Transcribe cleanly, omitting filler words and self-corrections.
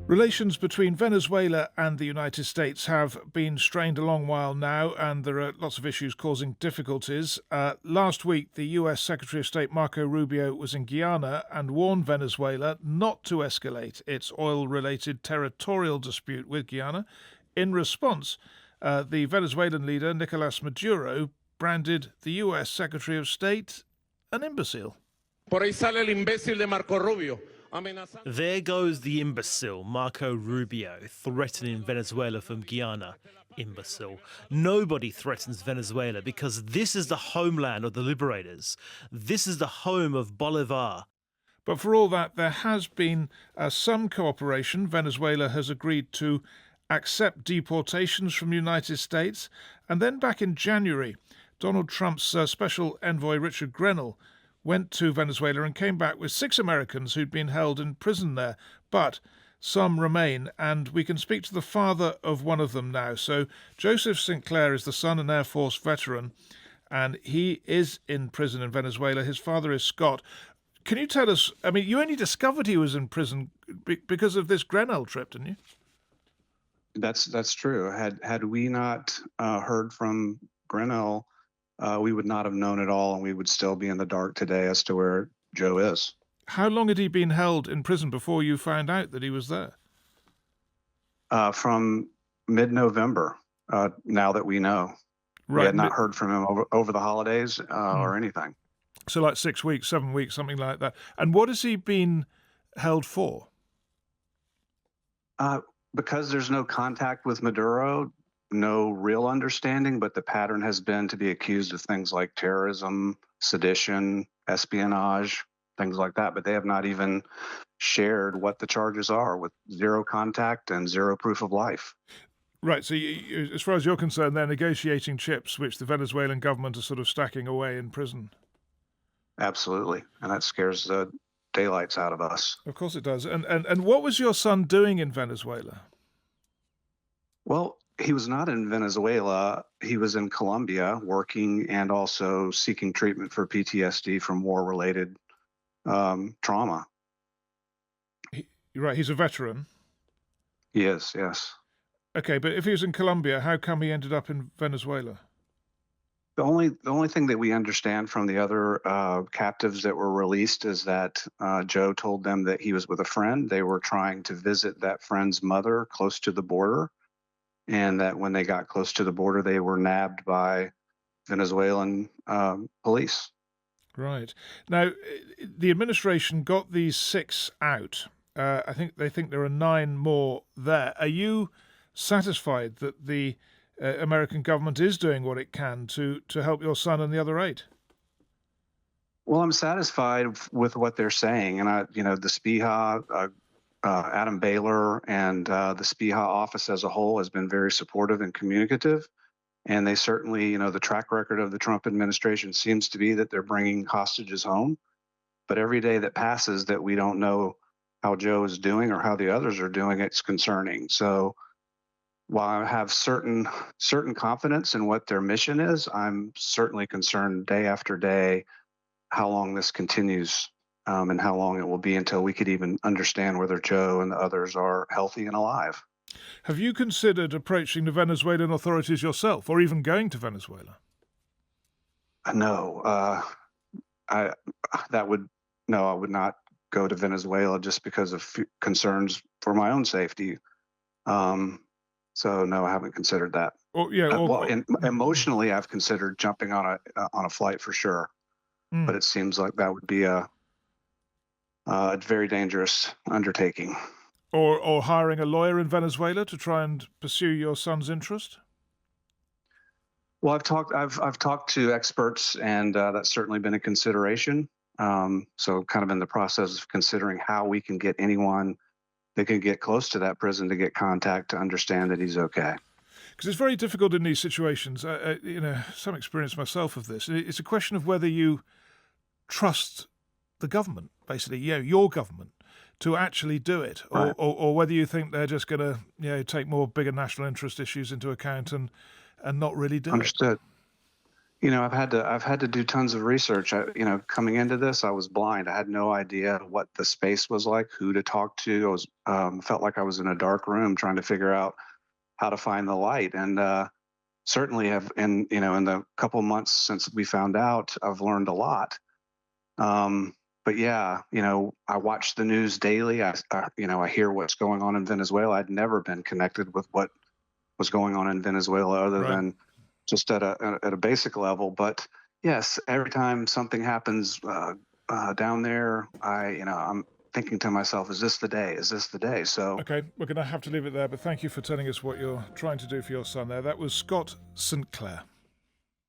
Relations between Venezuela and the United States have been strained a long while now, and there are lots of issues causing difficulties. Last week, the US Secretary of State Marco Rubio was in Guyana and warned Venezuela not to escalate its oil related territorial dispute with Guyana. In response, the Venezuelan leader, Nicolas Maduro, branded the US Secretary of State an imbecile. Por ahí sale el imbécil de Marco Rubio. There goes the imbecile, Marco Rubio, threatening Venezuela from Guyana. Imbecile. Nobody threatens Venezuela because this is the homeland of the liberators. This is the home of Bolivar. But for all that, there has been some cooperation. Venezuela has agreed to accept deportations from the United States. And then back in January, Donald Trump's special envoy, Richard Grenell, went to Venezuela and came back with 6 Americans who'd been held in prison there. But some remain, and we can speak to the father of one of them now. So Joseph St.Clair is the son and Air Force veteran, and he is in prison in Venezuela. His father is Scott. Can you tell us, I mean, you only discovered he was in prison because of this Grenell trip, didn't you? That's true. Had we not heard from Grenell, we would not have known at all, and we would still be in the dark today as to where Joe is. How long had he been held in prison before you found out that he was there? From mid-November, now that we know. Right. We had not heard from him over the holidays or anything. So like 6 weeks, 7 weeks, something like that. And what has he been held for? Because there's no contact with Maduro, no real understanding, but the pattern has been to be accused of things like terrorism, sedition, espionage, things like that. But they have not even shared what the charges are, with zero contact and zero proof of life. Right. So as far as you're concerned, they're negotiating chips, which the Venezuelan government is sort of stacking away in prison. Absolutely. And that scares the daylights out of us. Of course it does. And what was your son doing in Venezuela? Well, he was not in Venezuela. He was in Colombia working and also seeking treatment for PTSD from war-related trauma. You're right. He's a veteran. He is, yes. Okay, but if he was in Colombia, how come he ended up in Venezuela? The only thing that we understand from the other captives that were released is that Joe told them that he was with a friend. They were trying to visit that friend's mother close to the border, and that when they got close to the border, they were nabbed by Venezuelan police. Right. Now, the administration got these 6 out. I think they think there are 9 more there. Are you satisfied that the American government is doing what it can to help your son and the other 8? Well, I'm satisfied with what they're saying, and the SPIHA, Adam Baylor, and the SPIHA office as a whole has been very supportive and communicative, and they certainly, the track record of the Trump administration seems to be that they're bringing hostages home. But every day that passes that we don't know how Joe is doing or how the others are doing, it's concerning. So while I have certain confidence in what their mission is, I'm certainly concerned day after day how long this continues and how long it will be until we could even understand whether Joe and the others are healthy and alive. Have you considered approaching the Venezuelan authorities yourself, or even going to Venezuela? No, I would not go to Venezuela just because of concerns for my own safety. So no, I haven't considered that. Emotionally, I've considered jumping on a flight for sure, but it seems like that would be a very dangerous undertaking. Or hiring a lawyer in Venezuela to try and pursue your son's interest? Well, I've talked to experts, and that's certainly been a consideration. So kind of in the process of considering how we can get anyone that can get close to that prison to get contact to understand that he's okay. Because it's very difficult in these situations. Some experience myself of this. It's a question of whether you trust the government, basically, your government, to actually do it, Right. or whether you think they're just going to, take more bigger national interest issues into account and not really do it. Understood. I've had to do tons of research. Coming into this, I was blind. I had no idea what the space was like, who to talk to. I was felt like I was in a dark room trying to figure out how to find the light. And certainly have, in the couple months since we found out, I've learned a lot. But yeah, I watch the news daily. I hear what's going on in Venezuela. I'd never been connected with what was going on in Venezuela other Right. than just at a basic level. But yes, every time something happens down there, I'm thinking to myself, is this the day? Is this the day? So Okay, we're going to have to leave it there, but thank you for telling us what you're trying to do for your son there. That was Scott St. Clair.